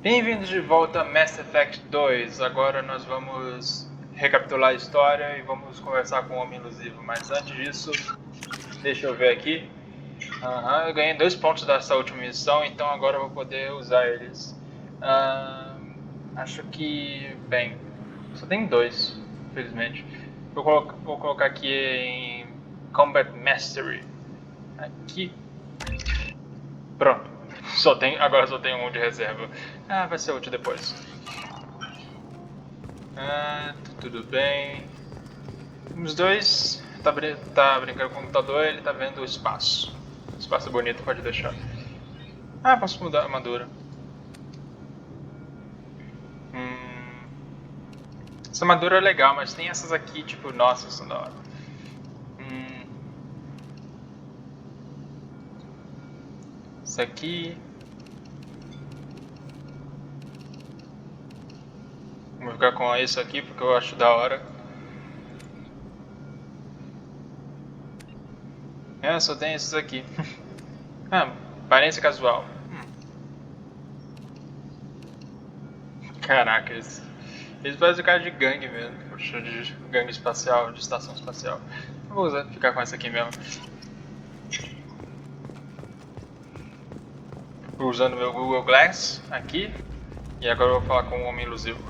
Bem-vindos de volta a Mass Effect 2. Agora nós vamos recapitular a história e vamos conversar com o Homem Ilusivo. Mas antes disso, deixa eu ver aqui. Eu ganhei 2 pontos dessa última missão, então agora eu vou poder usar eles. Acho que... bem, só tem 2, infelizmente. Vou colocar aqui em Combat Mastery. Aqui. Pronto. Agora só tem um de reserva. Vai ser útil depois. Tudo bem. Os dois tá brincando com o computador, ele tá vendo o espaço. Espaço bonito, pode deixar. Posso mudar a armadura. Essa armadura é legal, mas tem essas aqui, tipo, nossa, são da hora. Isso aqui. Vou ficar com isso aqui porque eu acho da hora. Só tem esses aqui. Aparência casual. Caraca, eles parecem o cara de gangue mesmo. Poxa, de gangue espacial, de estação espacial. Eu vou ficar com essa aqui mesmo. Usando meu Google Glass aqui. E agora eu vou falar com o Homem Ilusivo.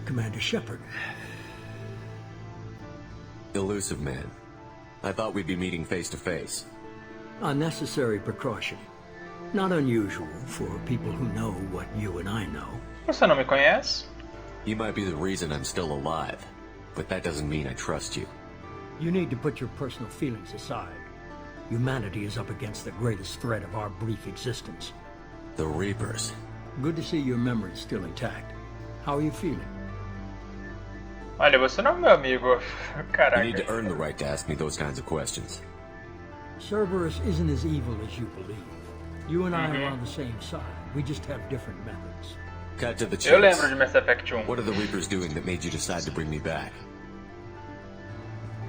Commander Shepard. Elusive man. I thought we'd be meeting face to face. A necessary precaution. Not unusual for people who know what you and I know. Você não me conhece? You might be the reason I'm still alive, but that doesn't mean I trust you. You need to put your personal feelings aside. Humanity is up against the greatest threat of our brief existence. The Reapers. Good to see your memory still intact. How are you feeling? Olha, você não é meu amigo. Caraca. You need to earn the right to ask me those kinds of questions. Cerberus isn't as evil as you believe. You and I are on the same side. We just have different methods. Cut to the chase. Eu lembro de Mass Effect 1. What are the Reapers doing that made you decide to bring me back?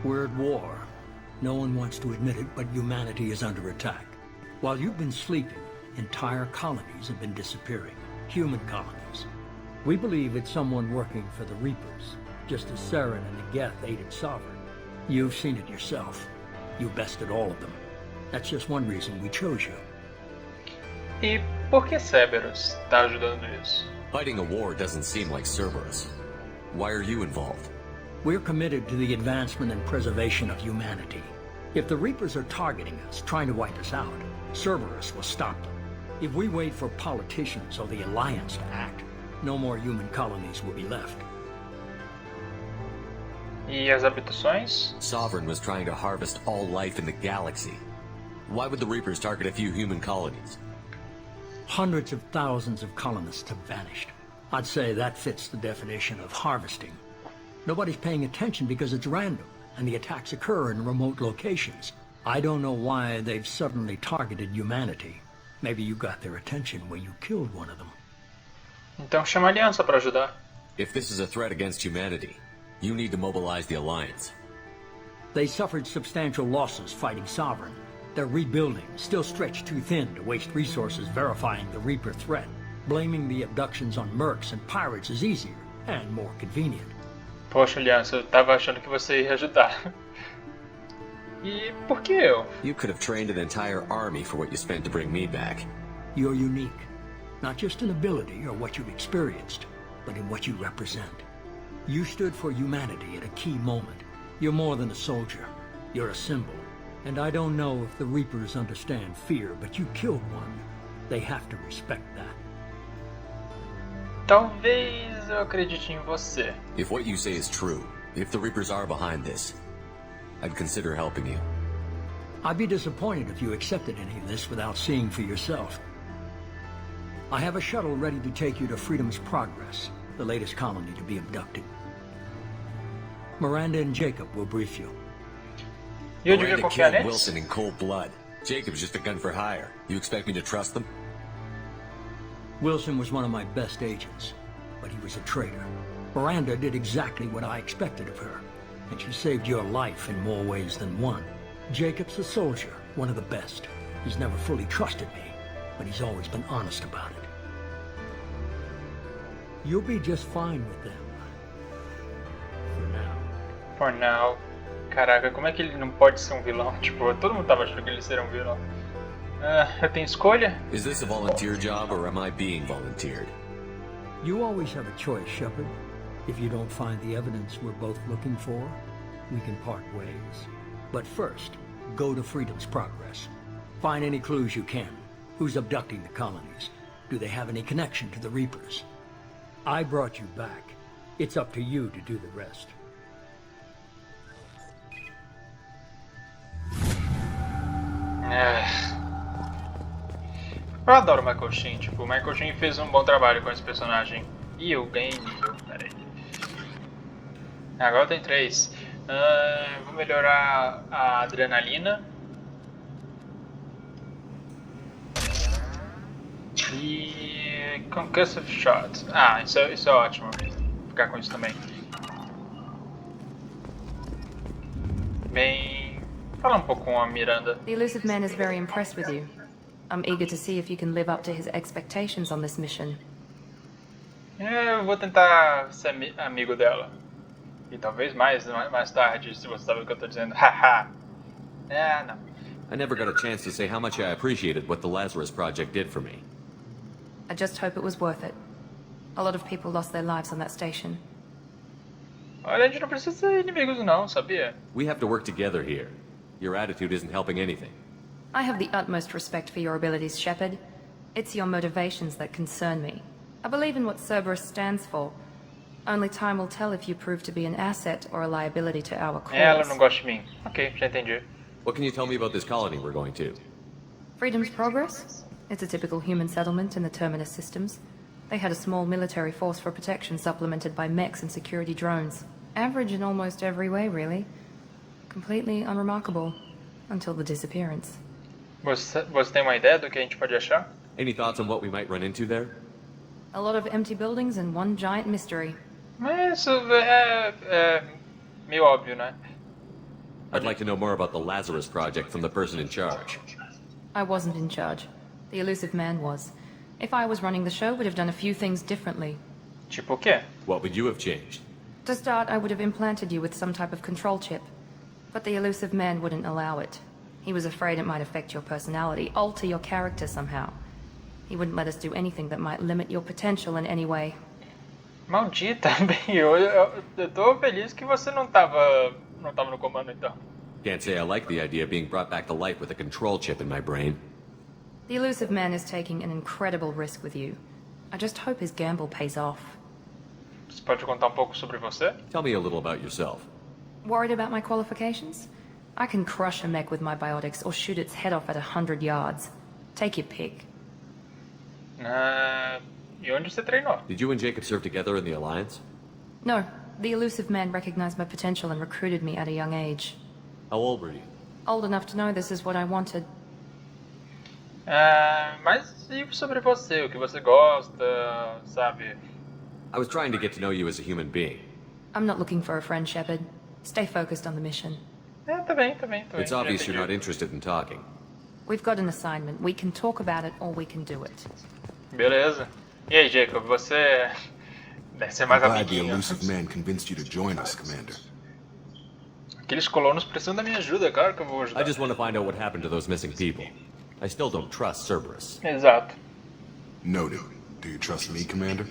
We're at war. No one wants to admit it, but humanity is under attack. While you've been sleeping, entire colonies have been disappearing. Human colonies. We believe it's someone working for the Reapers, just as Saren and the Geth aided Sovereign. You've seen it yourself. You bested all of them. That's just one reason we chose you. E por que Cerberus tá ajudando isso? Fighting a war doesn't seem like Cerberus. Why are you involved? We're committed to the advancement and preservation of humanity. If the Reapers are targeting us, trying to wipe us out, Cerberus will stop them. If we wait for politicians or the Alliance to act, no more human colonies will be left. E as habitações? Sovereign was trying to harvest all life in the galaxy. Why would the Reapers target a few human colonies? Hundreds of thousands of colonists have vanished. I'd say that fits the definition of harvesting. Nobody's paying attention because it's random, and the attacks occur in remote locations. I don't know why they've suddenly targeted humanity. Maybe you got their attention when you killed one of them. Então chama a Aliança para ajudar. If this is a threat against humanity, you need to mobilize the Alliance. They suffered substantial losses fighting Sovereign. They're rebuilding, still stretched too thin to waste resources verifying the Reaper threat. Blaming the abductions on mercs and pirates is easier and more convenient. Poxa, Aliança, eu tava achando que você ia ajudar. E por que eu? You could have trained an entire army for what you spent to bring me back. You're unique, not just in ability or what you've experienced, but in what you represent. You stood for humanity at a key moment. You're more than a soldier. You're a symbol. And I don't know if the Reapers understand fear, but you killed one. They have to respect that. Talvez eu acredite em você. If what you say is true, if the Reapers are behind this, I'd consider helping you. I'd be disappointed if you accepted any of this without seeing for yourself. I have a shuttle ready to take you to Freedom's Progress, the latest colony to be abducted. Miranda and Jacob will brief you. E eu devia Miranda confiar killed neles? Wilson in cold blood. Jacob's just a gun for hire. You expect me to trust them? Wilson was one of my best agents, but he was a traitor. Miranda did exactly what I expected of her, and she saved your life in more ways than one. Jacob's a soldier, one of the best. He's never fully trusted me, but he's always been honest about it. You'll be just fine with them. For now. For now. Caraca, como é que ele não pode ser um vilão? Tipo, todo mundo tava achando que ele seria um vilão. Eu tenho escolha? Is this a volunteer job or am I being volunteered? You always have a choice, Shepard. If you don't find the evidence we're both looking for, we can part ways. But first, go to Freedom's Progress. Find any clues you can. Who's abducting the colonies? Do they have any connection to the Reapers? I brought you back. It's up to you to do the rest. Eu adoro o Michael Sheen, tipo, o Michael Sheen fez um bom trabalho com esse personagem. E eu ganhei nível, peraí. Agora tem 3. Vou melhorar a adrenalina. E... Concussive Shot. Isso é ótimo. Vou ficar com isso também. Bem... Fala um pouco com a Miranda. The Elusive Man is very impressed with you. I'm eager to see if you can live up to his expectations on this mission. Eu vou tentar ser amigo dela. E talvez mais tarde, se você sabe o que eu tô dizendo. Haha. Não. I never got a chance to say how much I appreciated what the Lazarus Project did for me. I just hope it was worth it. A lot of people lost their lives on that station. Olha, a gente não precisa ser inimigos não, sabia? We have to work together here. Your attitude isn't helping anything. I have the utmost respect for your abilities, Shepard. It's your motivations that concern me. I believe in what Cerberus stands for. Only time will tell if you prove to be an asset or a liability to our cause. Ela não gosta de mim. Ok, já entendi. What can you tell me about this colony we're going to? Freedom's Progress? It's a typical human settlement in the Terminus systems. They had a small military force for protection supplemented by mechs and security drones. Average in almost every way, really. Completely unremarkable. Until the disappearance. Você tem uma ideia do que a gente pode achar? Any thoughts on what we might run into there? A lot of empty buildings and one giant mystery. Mas isso é meio óbvio, né? I'd like to know more about the Lazarus Project from the person in charge. I wasn't in charge. The Elusive Man was. If I was running the show, we'd have done a few things differently. Tipo o quê? What would you have changed? To start, I would have implanted you with some type of control chip. But the Elusive Man wouldn't allow it. He was afraid it might affect your personality, alter your character somehow. He wouldn't let us do anything that might limit your potential in any way. Maldita, bem, eu tô feliz que você não tava no comando então. Can't say I like the idea of being brought back to life with a control chip in my brain. The Elusive Man is taking an incredible risk with you. I just hope his gamble pays off. Você pode contar um pouco sobre você? Tell me a little about yourself. Worried about my qualifications? I can crush a mech with my biotics or shoot its head off at 100 yards. Take your pick. E onde você treinou? Did you and Jacob serve together in the Alliance? No, the Elusive Man recognized my potential and recruited me at a young age. How old were you? Old enough to know this is what I wanted. Mas e sobre você? O que você gosta, sabe? I was trying to get to know you as a human being. I'm not looking for a friend, Shepard. Stay focused on the mission. Tá bem. It's obvious you're not interested in talking. We've got an assignment. We can talk about it or we can do it. Beleza. E aí, Jacob, você deve ser mais Glad the amiguinho. elusive man convinced you to join us, Commander. Aqueles colonos precisam da minha ajuda, claro que eu vou ajudar. I just want to find out what happened to those missing people. I still don't trust Cerberus. Exato. Noted. Do you trust me, Commander?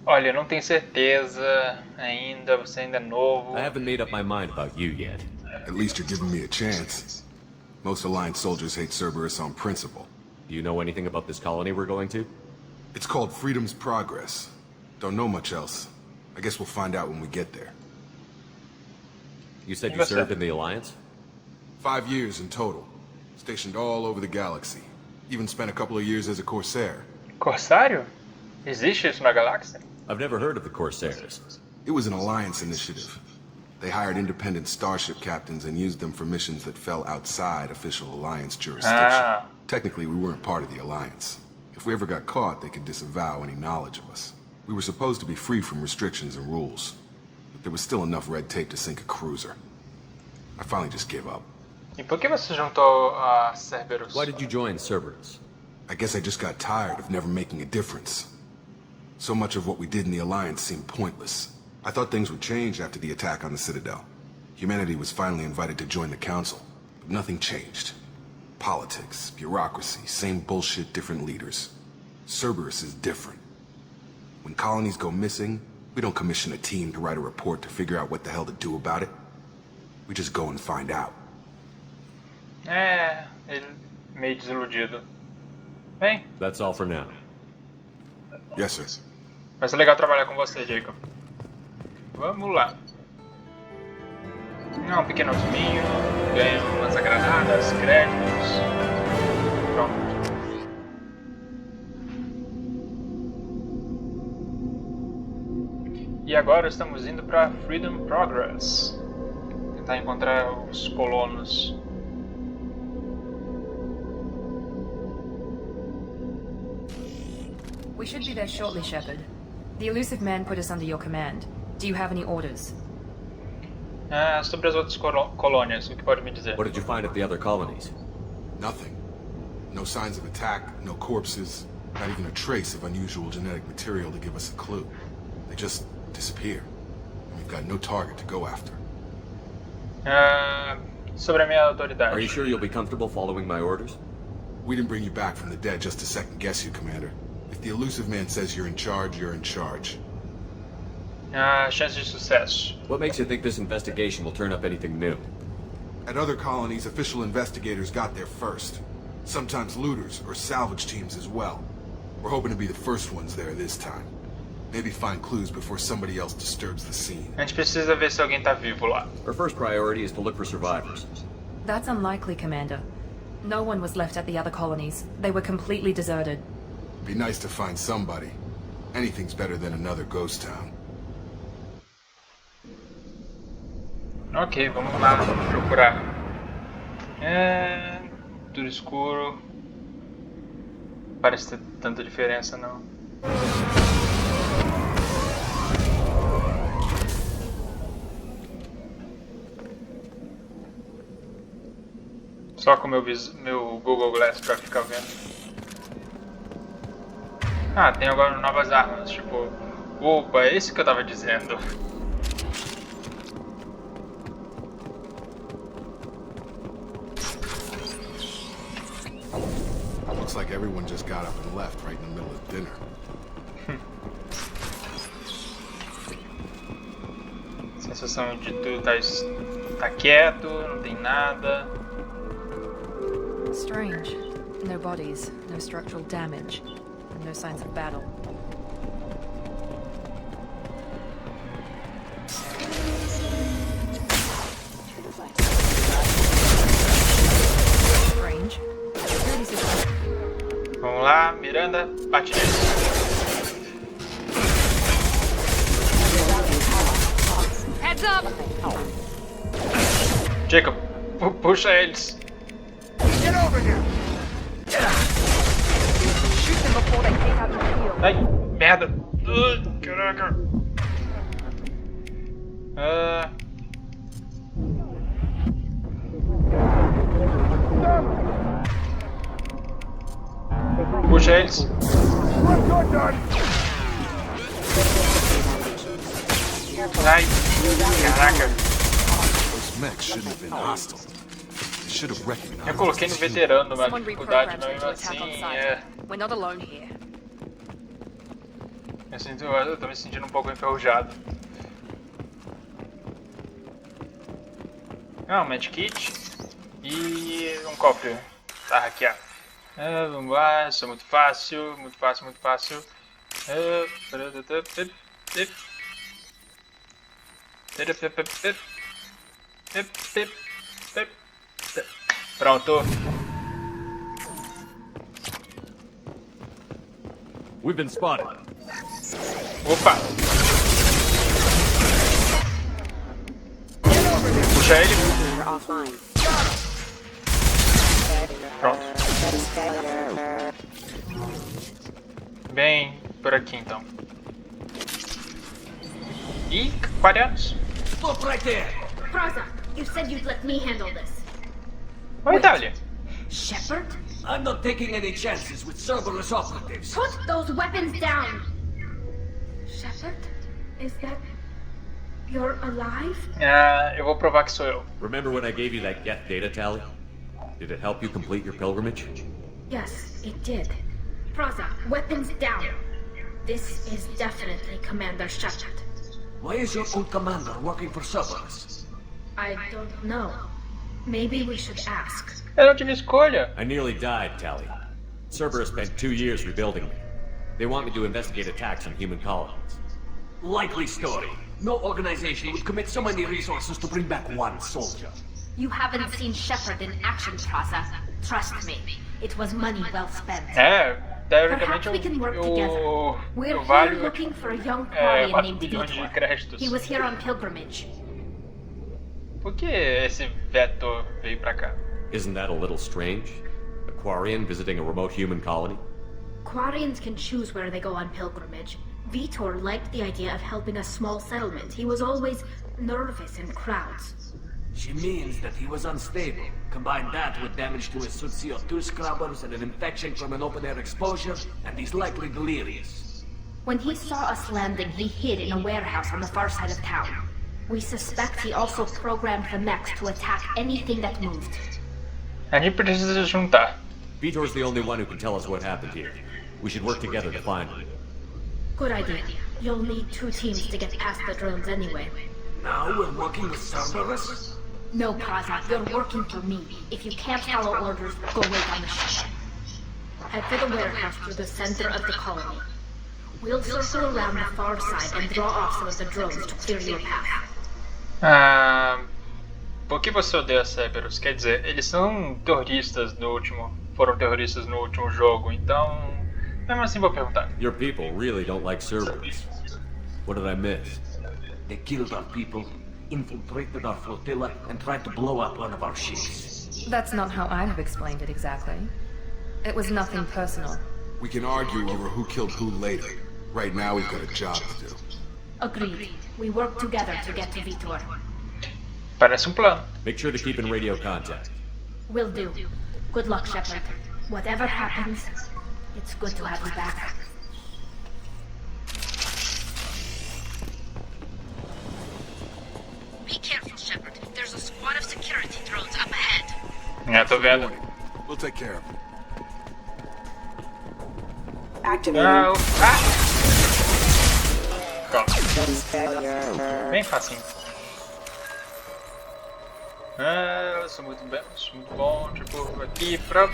Olha, eu não tenho certeza ainda, você ainda é novo. I haven't made up my mind about you yet. At least you're giving me a chance. Most Alliance soldiers hate Cerberus on principle. Do you know anything about this colony we're going to? It's called Freedom's Progress. Don't know much else. I guess we'll find out when we get there. You said you What's served that? in the Alliance? 5 years in total. Stationed all over the galaxy. Even spent a couple of years as a Corsair. Corsário? Existe isso na galáxia? I've never heard of the Corsairs. It was an Alliance initiative. They hired independent starship captains and used them for missions that fell outside official Alliance jurisdiction. Technically, we weren't part of the Alliance. If we ever got caught, they could disavow any knowledge of us. We were supposed to be free from restrictions and rules, but there was still enough red tape to sink a cruiser. I finally just gave up. E por que você juntou a Cerberus? Why did you join Cerberus? I guess I just got tired of never making a difference. So much of what we did in the Alliance seemed pointless. I thought things would change after the attack on the Citadel. Humanity was finally invited to join the Council, but nothing changed. Politics, bureaucracy, same bullshit, different leaders. Cerberus is different. When colonies go missing, we don't commission a team to write a report to figure out what the hell to do about it. We just go and find out. Ele meio desiludido. Bem, That's all for now. Yes, sir. vai ser legal trabalhar com você, Jacob. Vamos lá. Um pequeno vinho, ganha umas granadas, créditos. Pronto. E agora estamos indo para Freedom Progress. Tentar encontrar os colonos. We should be there shortly, Shepard. The elusive man put us under your command. Do you have any orders? Sobre as outras colônias, o que pode me dizer? What did you find at the other colonies? Nothing. No signs of attack, no corpses, not even a trace of unusual genetic material to give us a clue. They just disappear. And we've got no target to go after. Sobre a minha autoridade. Are you sure you'll be comfortable following my orders? We didn't bring you back from the dead just to second guess you, Commander. If the elusive man says you're in charge, you're in charge. Chance de sucesso. What makes you think this investigation will turn up anything new? At other colonies, official investigators got there first. Sometimes looters or salvage teams as well. We're hoping to be the first ones there this time. Maybe find clues before somebody else disturbs the scene. A gente precisa ver se alguém tá vivo lá. Our first priority is to look for survivors. That's unlikely, Commander. No one was left at the other colonies. They were completely deserted. Be nice to find somebody. Anything's better than another ghost town. Ok, vamos lá procurar. Tudo escuro. Parece ter tanta diferença não. Só com meu Google Glass pra ficar vendo. Tem agora novas armas, tipo... Opa, é isso que eu tava dizendo. Looks like everyone just got up and left right in the middle of dinner. Sensação de tudo tá quieto, não tem nada. Strange. No bodies, no structural damage, and no signs of battle. Strange. Security system. Vamos lá, Miranda, bate nele. Heads up! Jacob, puxa eles. Get over here! Shoot them before they take out the field. Ai, merda. Caraca. Puxa eles. Ai, caraca. Those mechs shouldn't have been hostile. They should have recognized. Eu coloquei no veterano, mas a Someone dificuldade reprogrammed não them to é attack on assim. sight. We're not alone here. Eu tô me sentindo um pouco enferrujado. Um medkit e um cofre. Tá hackeado. Vamos lá, isso é muito fácil, muito fácil, muito fácil. Pronto. We've been spotted. Opa! Puxa ele. You're offline. Pronto. Bem por aqui então. Ih, aquarianos. Look right there. Praza, you said you'd let me handle this. Oi, Itália. Shepard? I'm not taking any chances with Cerberus operatives. Put those weapons down! Shepard? Is that... You're alive? Eu vou provar que sou eu. Remember when I gave you that get data tally? Did it help you complete your pilgrimage? Yes, it did. Praza, weapons down. This is definitely Commander Shepard. Why is your old commander working for Cerberus? I don't know. Maybe we should ask. Eu não tive escolha. I nearly died, Tally. Cerberus spent 2 years rebuilding me. They want me to investigate attacks on human colonies. Likely story. No organization would commit so many resources to bring back one soldier. You haven't seen Shepard in action, Praza. Trust me, it was money well spent. Teoricamente Perhaps we can work together. We're eu here valho looking for a young Quarian 4 named bilhões de Vitor. créditos. He was here on pilgrimage. Por que esse Veto veio pra cá? Isn't that a little strange? A Quarian visiting a remote human colony? Quarians can choose where they go on pilgrimage. Vitor liked the idea of helping a small settlement. He was always nervous in crowds. She means that he was unstable. Combine that with damage to his suit CO2 scrubbers and an infection from an open-air exposure, and he's likely delirious. When he saw us landing, he hid in a warehouse on the far side of town. We suspect he also programmed the mechs to attack anything that moved. A gente precisa se juntar. Vitor's the only one who can tell us what happened here. We should work together to find him. Good idea. You'll need 2 teams to get past the drones anyway. Now we're working with Cerberus? No, Praza, you're working for me. If you can't follow orders, go wait on the ship. Head for the warehouse through the center of the colony. We'll circle around the far side and draw off some of the drones to clear your path. Por que você odeia Cerberus? Quer dizer, eles são terroristas no último... Foram terroristas no último jogo, então... Mesmo assim vou perguntar. Your people really don't like Cerberus. What did I miss? They killed our people, infiltrated our flotilla, and tried to blow up one of our ships. That's not how I'd have explained it exactly. It was nothing personal. We can argue over who killed who later. Right now, we've got a job to do. Agreed. We work together to get to Vitor. Parece plano. Make sure to keep in radio contact. Will do. Good luck, Shepard. Whatever happens, it's good to have you back. Be careful, Shepard. There's a squad of security drones up ahead. Tô vendo. We'll take care of it. Pronto. Bem facinho. Eu sou muito bom, tipo, aqui pra...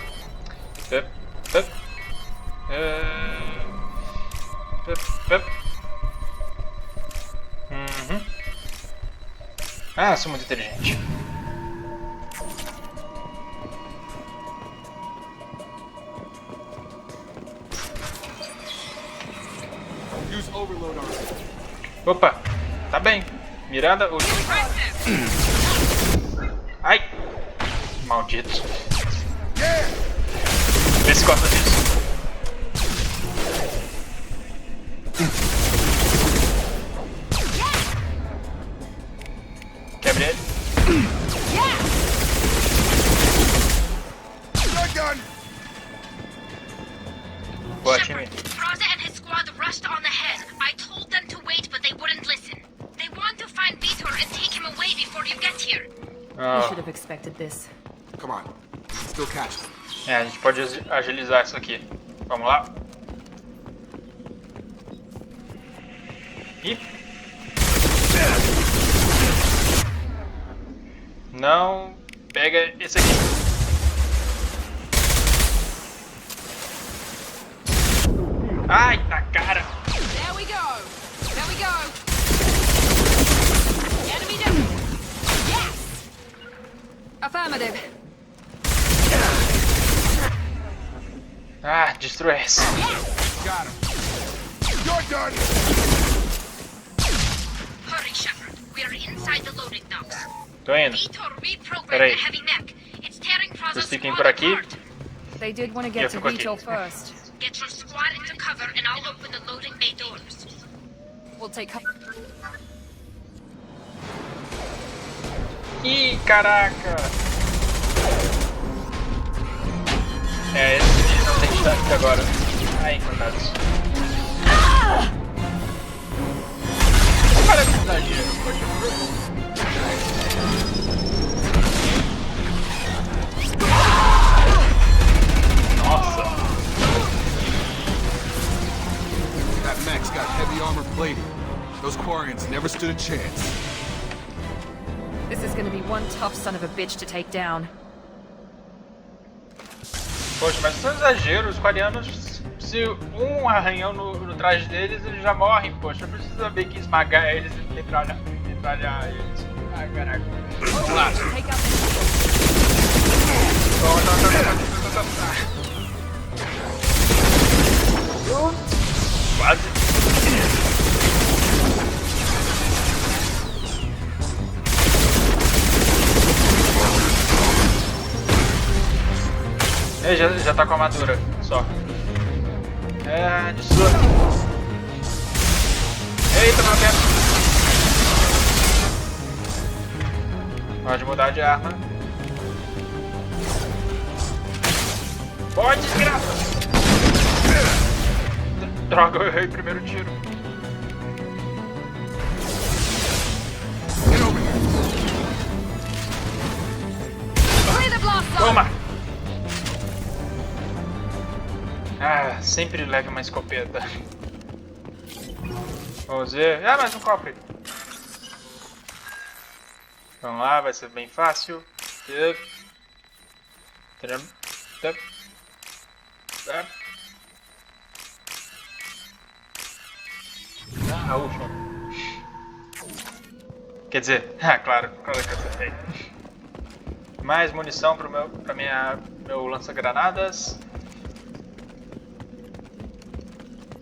sou muito inteligente. Opa, tá bem. Mirada, última. Ai! Maldito. Vê se gosta disso. Quebre ele. Boa, time. Praza and his squad rushed on ahead. I told them to wait, but they wouldn't listen. They want to find Vitor and take him away before you get here. You should have expected this. Come on. Still catch them. A gente pode agilizar isso aqui. Vamos lá. Ih. Não. Pega esse aqui. Ai, na cara. There we go. There we go. Enemy down. Yes. Affirmative. Destrui esse. Got him. You're done. Hurry, Shepard. We are inside the loading docks. Tô indo. Peraí. Vocês fiquem por aqui. They did want to get to Vito first. Get your squad into cover and I'll open the loading bay doors. We'll take cover. Ih, caraca! É, esse não tem chance agora. Ai, encantados. Para de exagero, poxa. Nossa! That mech's got heavy armor plating. Those Quarians never stood a chance. This is gonna be one tough son of a bitch to take down. Poxa, mas são exageros. Os coreanos, se um arranhão no traje deles, eles já morrem. Poxa, não precisa ver que esmagar eles e metralhar eles. Ai, caraca. Vamos lá. Quase. Ele já tá com a armadura, só. É, de sua. Eita, não quero. Pode mudar de arma. Pode, desgraça! Droga, eu errei o primeiro tiro. Toma! Ah, sempre leve uma escopeta. Vamos ver. Ah, mais um cofre. Vamos lá, vai ser bem fácil. Ah, ufa. Quer dizer, claro que eu acertei. Mais munição pro meu lança-granadas.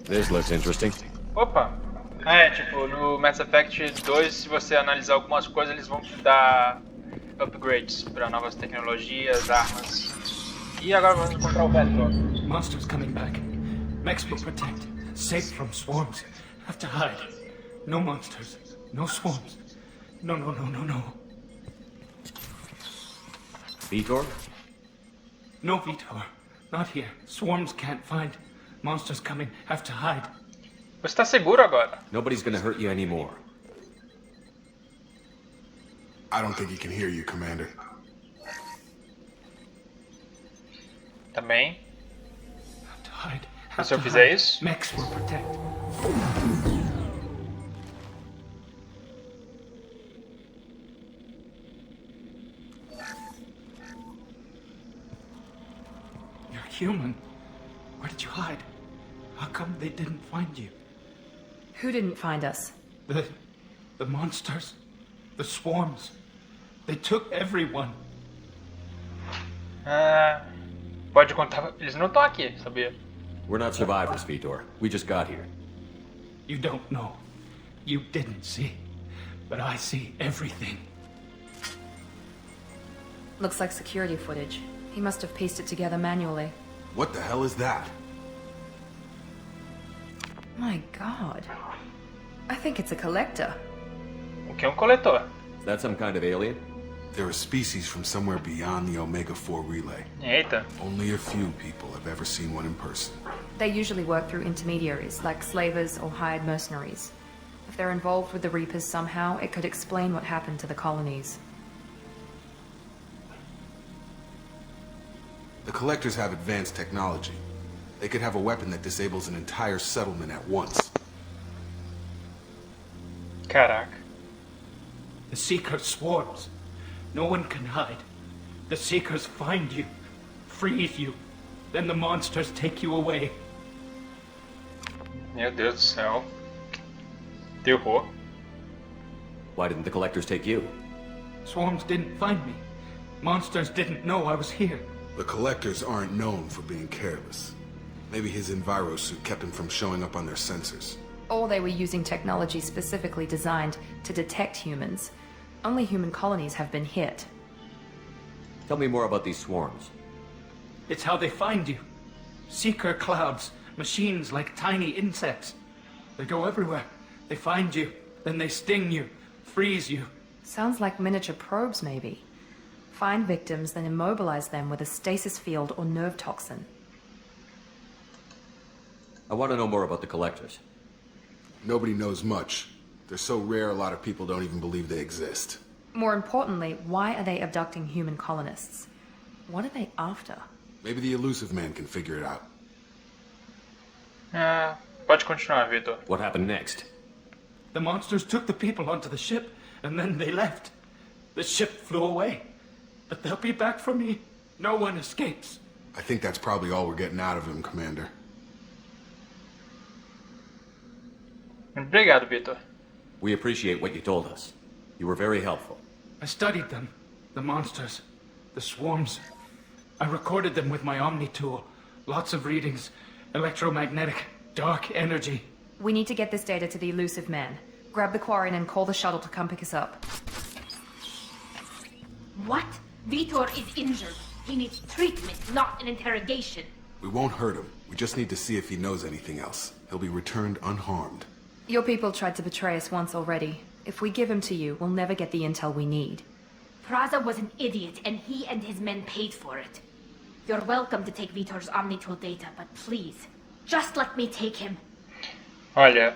This looks interesting. Opa! É, tipo, no Mass Effect 2, se você analisar algumas coisas, eles vão te dar upgrades para novas tecnologias, armas. E agora vamos encontrar o velho. Monsters coming back. Mechs will protect. Safe from swarms. Have to hide. No monsters. No swarms. No. Vitor? No Vitor. Not here. Swarms can't find. Monsters coming. Have to hide. Você tá seguro agora? Nobody's gonna hurt you anymore. I don't think he can hear you, Commander. Também. Have to hide. E se eu fizer isso? Mechs will protect. You're human. Where did you hide? How come they didn't find you? Who didn't find us? The monsters. The swarms. They took everyone. Pode contar. Eles não estão aqui, sabia? We're not survivors, Vitor. We just got here. You don't know. You didn't see. But I see everything. Looks like security footage. He must have pieced it together manually. What the hell is that? My god. I think it's a collector. O que é um coletor? Is that some kind of alien? They're a species from somewhere beyond the Omega-4 relay. Eita. Only a few people have ever seen one in person. They usually work through intermediaries, like slavers or hired mercenaries. If they're involved with the Reapers somehow, it could explain what happened to the colonies. The Collectors have advanced technology. They could have a weapon that disables an entire settlement at once. Caraca. The Seeker swarms. No one can hide. The Seekers find you, freeze you. Then the monsters take you away. Meu Deus do céu. Terror. Why didn't the collectors take you? Swarms didn't find me. Monsters didn't know I was here. The Collectors aren't known for being careless. Maybe his Enviro suit kept him from showing up on their sensors. Or they were using technology specifically designed to detect humans. Only human colonies have been hit. Tell me more about these swarms. It's how they find you. Seeker clouds, machines like tiny insects. They go everywhere. They find you, then they sting you, freeze you. Sounds like miniature probes, maybe. Find victims, then immobilize them with a stasis field or nerve toxin. I want to know more about the collectors. Nobody knows much. They're so rare, a lot of people don't even believe they exist. More importantly, why are they abducting human colonists? What are they after? Maybe the elusive man can figure it out. Pode continuar, Vitor. What happened next? The monsters took the people onto the ship, and then they left. The ship flew away. But they'll be back for me. No one escapes. I think that's probably all we're getting out of him, Commander. Obrigado, Vitor. We appreciate what you told us. You were very helpful. I studied them. The monsters. The swarms. I recorded them with my Omni tool. Lots of readings. Electromagnetic. Dark energy. We need to get this data to the elusive man. Grab the Quarian and call the shuttle to come pick us up. What? Vitor is injured. He needs treatment, not an interrogation. We won't hurt him. We just need to see if he knows anything else. He'll be returned unharmed. Your people tried to betray us once already. If we give him to you, we'll never get the intel we need. Praza was an idiot, and he and his men paid for it. You're welcome to take Vitor's Omnitool data, but please, just let me take him. Olha,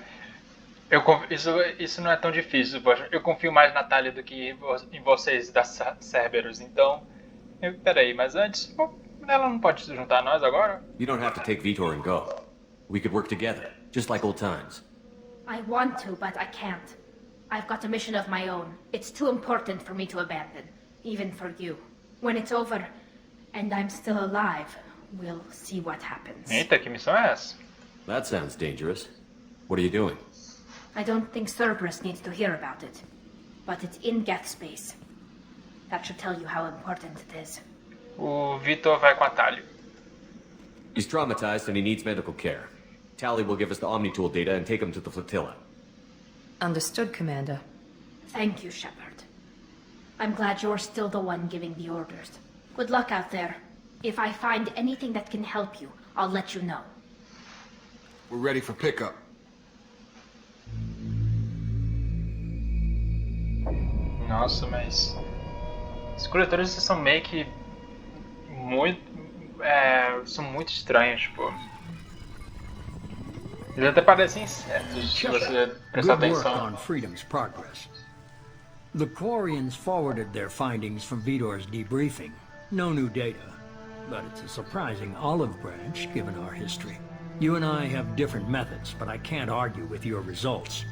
isso não é tão difícil. Eu confio mais na Thalia do que em vocês da Cerberus. Então, peraí, mas antes, ela não pode se juntar a nós agora? You don't have to take Vitor and go. We could work together, just like old times. I want to, but I can't. I've got a mission of my own. It's too important for me to abandon, even for you. When it's over, and I'm still alive, we'll see what happens. Eita, que missão é essa? That sounds dangerous. What are you doing? I don't think Cerberus needs to hear about it, but it's in Geth space. That should tell you how important it is. O Vitor vai com a Thalia. He's traumatized and he needs medical care. Tally will give us the Omnitool data and take him to the flotilla. Understood, Commander. Thank you, Shepard. I'm glad you're still the one giving the orders. Good luck out there. If I find anything that can help you, I'll let you know. We're ready for pickup. Nossa, mas... Os coletores são meio que... são muito estranhos, tipo... Eles até parecem insetos, se você prestar Good work atenção. on Freedom's progress. The Quarians forwarded their findings from Vitor's debriefing. No new data, but it's a surprising olive branch given our history. You and I have different methods, but I can't argue with your results.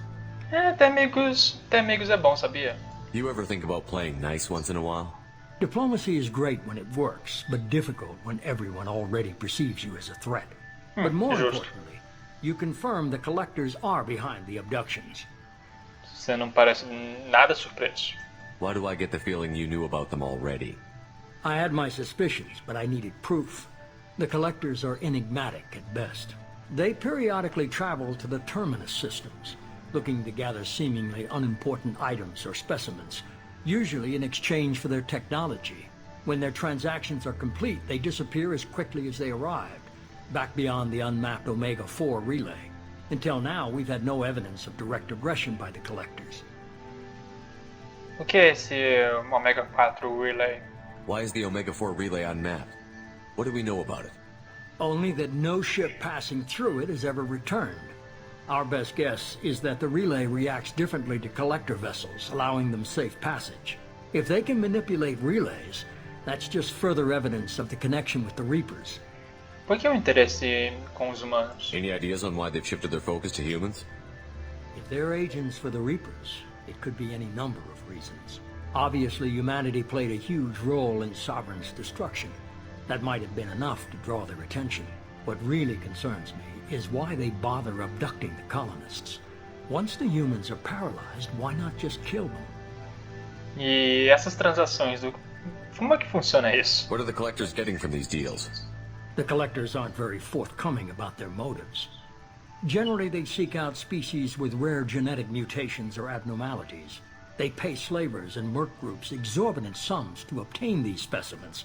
Até amigos é bom, sabia? You ever think about playing nice once in a while? Diplomacy is great when it works, but difficult when everyone already perceives you as a threat. But more justo. importantly, you confirm the collectors are behind the abductions. Você não parece nada surpreso. Why do I get the feeling you knew about them already? I had my suspicions, but I needed proof. The collectors are enigmatic at best. They periodically travel to the terminus systems, looking to gather seemingly unimportant items or specimens, usually in exchange for their technology. When their transactions are complete, they disappear as quickly as they arrived, back beyond the unmapped Omega-4 relay. Until now, we've had no evidence of direct aggression by the collectors. O que é esse Omega 4 Relay? Why is the Omega-4 relay unmapped? What do we know about it? Only that no ship passing through it has ever returned. Our best guess is that the relay reacts differently to collector vessels, allowing them safe passage. If they can manipulate relays, that's just further evidence of the connection with the Reapers. Por que o interesse com os humanos? Any ideas on why they've shifted their focus to humans? If they're agents for the Reapers, it could be any number of reasons. Obviously, humanity played a huge role in Sovereign's destruction. That might have been enough to draw their attention. What really concerns me is why they bother abducting the colonists. Once the humans are paralyzed, why not just kill them? E essas transações, como é que funciona isso? What are the collectors getting from these deals? The collectors aren't very forthcoming about their motives. Generally, they seek out species with rare genetic mutations or abnormalities. They pay slavers and merc groups exorbitant sums to obtain these specimens,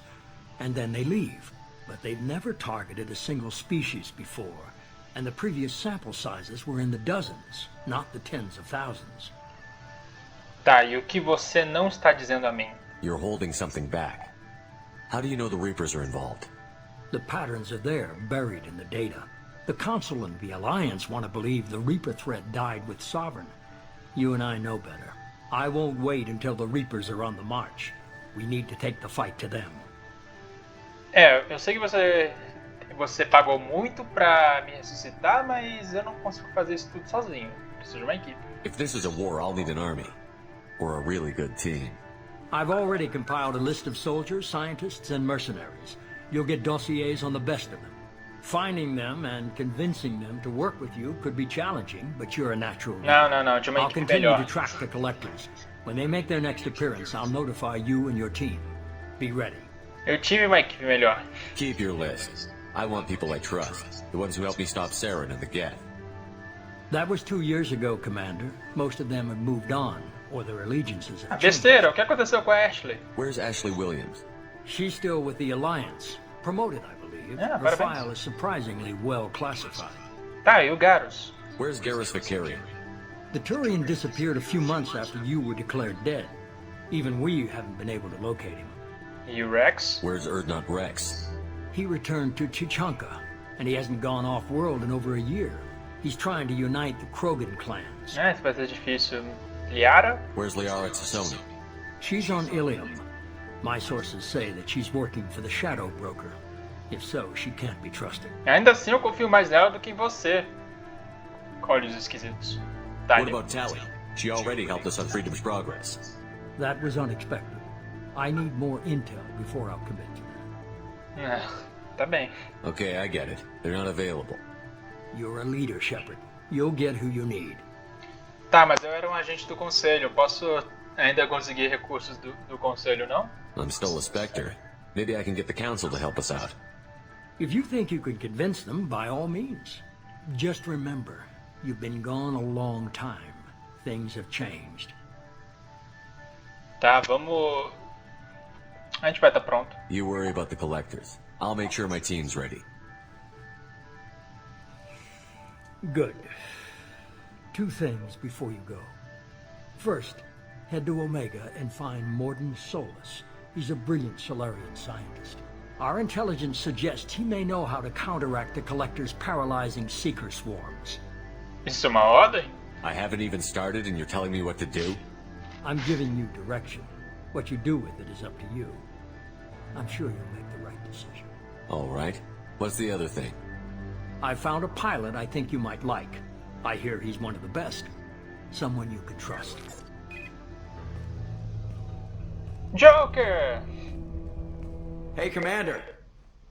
and then they leave. But they've never targeted a single species before, and the previous sample sizes were in the dozens, not the tens of thousands. Tá, e o que você não está dizendo a mim? You're holding something back. How do you know the Reapers are involved? The patterns are there, buried in the data. The Council and the Alliance want to believe the Reaper threat died with Sovereign. You and I know better. I won't wait until the Reapers are on the march. We need to take the fight to them. Eu sei que você pagou muito pra me ressuscitar, mas eu não consigo fazer isso tudo sozinho. Preciso de uma equipe. If this is a war, I'll need an army. Or a really good team. I've already compiled a list of soldiers, scientists, and mercenaries. You'll get dossiers on the best of them. Finding them and convincing them to work with you could be challenging, but you're a natural leader. Não, de uma I'll equipe continue melhor. to track the collectors. When they make their next appearance, I'll notify you and your team. Be ready. Eu tive uma equipe melhor. Keep your list. I want people I trust. The ones who helped me stop Saren and the Geth. That was 2 years ago, Commander. Most of them have moved on, or their allegiances have changed. Besteira, o que aconteceu com a Ashley? Where's Ashley Williams? She's still with the Alliance. Promoted, I believe. Yeah, Her parabéns. file is surprisingly well classified. Tá, e o Garrus? Where's Garrus Vicarian? The Turian disappeared a few months after you were declared dead. Even we haven't been able to locate him. E o Rex? Where's Erdnot Rex? He returned to Chichanka, and he hasn't gone off-world in over a year. He's trying to unite the Krogan clans. Isso vai ser difícil. Liara? Where's Liara Tassoni? She's on Ilium. My sources say that she's working for the Shadow Broker. If so, she can't be trusted. Ainda assim eu confio mais nela do que em você. Olhos esquisitos. Tá, What about Tally? She already helped us on Freedom's Progress. That was unexpected. I need more intel before I'll commit to that. Tá bem. Okay, I get it. They're not available. You're a leader, Shepard. You'll get who you need. Tá, mas eu era um agente do Conselho. Eu posso ainda conseguir recursos do Conselho, não? I'm still a Spectre. Maybe I can get the Council to help us out. If you think you can convince them, by all means. Just remember, you've been gone a long time. Things have changed. Tá, vamos... A gente vai estar pronto. You worry about the Collectors. I'll make sure my team's ready. Good. 2 things before you go. First, head to Omega and find Morden Solus. He's a brilliant Solarian scientist. Our intelligence suggests he may know how to counteract the Collector's paralyzing Seeker swarms. Isso é uma ordem? I haven't even started and you're telling me what to do? I'm giving you direction. What you do with it is up to you. I'm sure you'll make the right decision. All right. What's the other thing? I found a pilot I think you might like. I hear he's one of the best. Someone you can trust. Joker! Hey, Commander.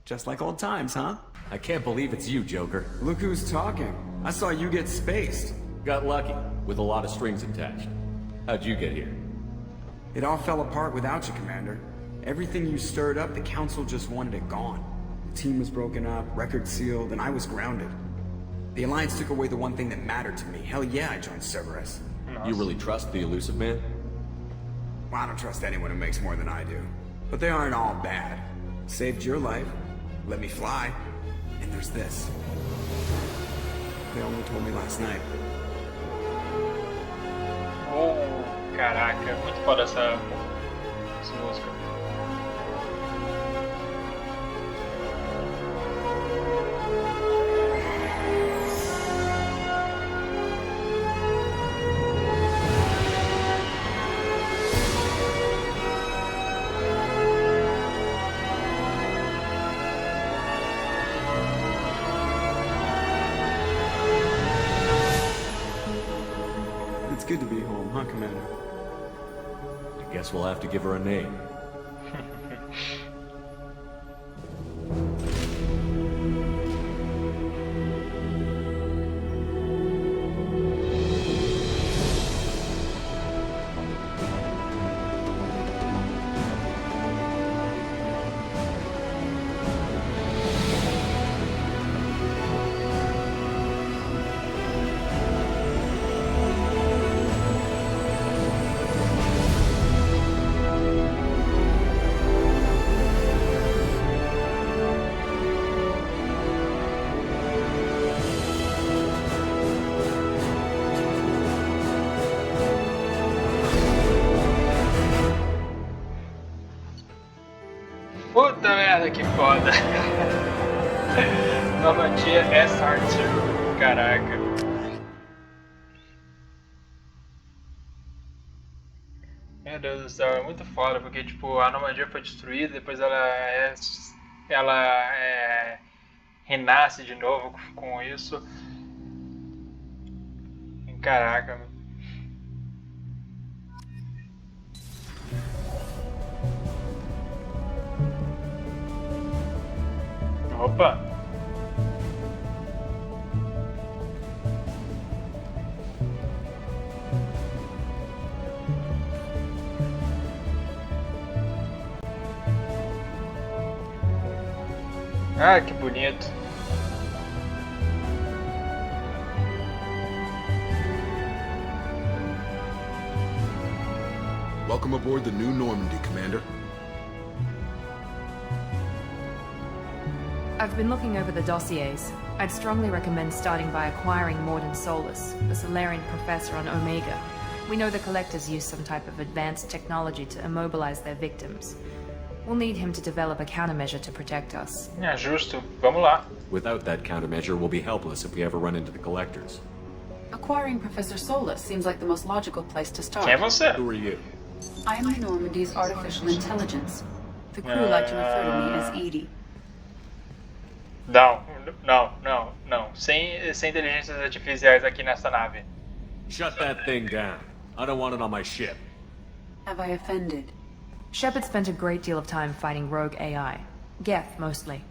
Just like old times, huh? I can't believe it's you, Joker. Look who's talking. I saw you get spaced. Got lucky, with a lot of strings attached. How'd you get here? It all fell apart without you, Commander. Everything you stirred up, the Council just wanted it gone. The team was broken up, records sealed, and I was grounded. The Alliance took away the one thing that mattered to me. Hell yeah, I joined Cerberus. You really trust the Elusive Man? Well, I don't trust anyone who makes more than I do. But they aren't all bad. Saved your life, let me fly, and there's this. They only told me last night. Oh, caraca, muito foda essa música. It's good to be home, huh, Commander? I guess we'll have to give her a name. foda. Normandia SR2. Caraca. Meu Deus do céu, é muito foda, porque tipo, a Normandia foi destruída, depois ela renasce de novo com isso. Caraca. Opa! Ah, que bonito! Welcome aboard the new Normandy, Commander. I've been looking over the dossiers. I'd strongly recommend starting by acquiring Morden Solus, the Solarian professor on Omega. We know the Collectors use some type of advanced technology to immobilize their victims. We'll need him to develop a countermeasure to protect us. É justo, vamos lá. Without that countermeasure, we'll be helpless if we ever run into the Collectors. Acquiring Professor Solus seems like the most logical place to start. Quem é você? Who are you? I am the Normandy's artificial intelligence. The crew like to refer to me as Edie. Não. Sem inteligências artificiais aqui nessa nave. Shut that thing down. I don't want it on my ship. Have I offended? Shepard spent a great deal of time fighting rogue AI. Geth, mostly.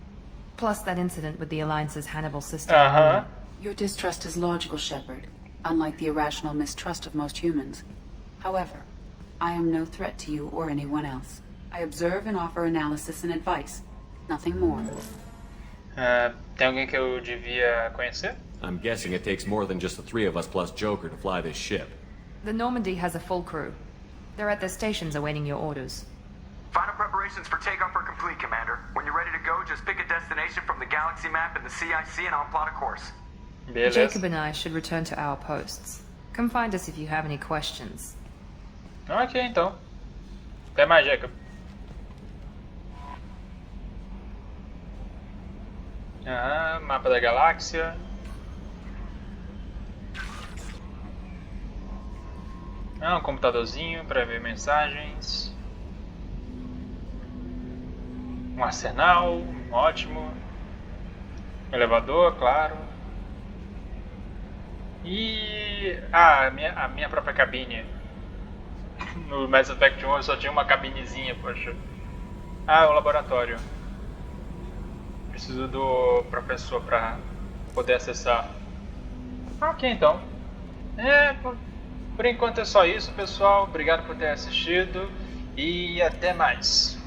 Plus that incident with the Alliance's Hannibal system. Your distrust is logical, Shepard, unlike the irrational mistrust of most humans. However, I am no threat to you or anyone else. I observe and offer analysis and advice. Nothing more. Tem alguém que eu devia conhecer? I'm guessing it takes more than just the three of us plus Joker to fly this ship. The Normandy has a full crew. They're at their stations awaiting your orders. Final preparations for takeoff are complete, Commander. When you're ready to go, just pick a destination from the galaxy map and the CIC and I'll plot a course. Beleza. Jacob and I should return to our posts. Come find us if you have any questions. Ok, então. Até mais, Jacob. Mapa da galáxia. Um computadorzinho para ver mensagens. Um arsenal, ótimo. Elevador, claro. E a minha própria cabine. No Mass Effect 1 eu só tinha uma cabinezinha, poxa. O laboratório. Preciso do professor para poder acessar. Ok, então. Por enquanto é só isso, pessoal. Obrigado por ter assistido e até mais.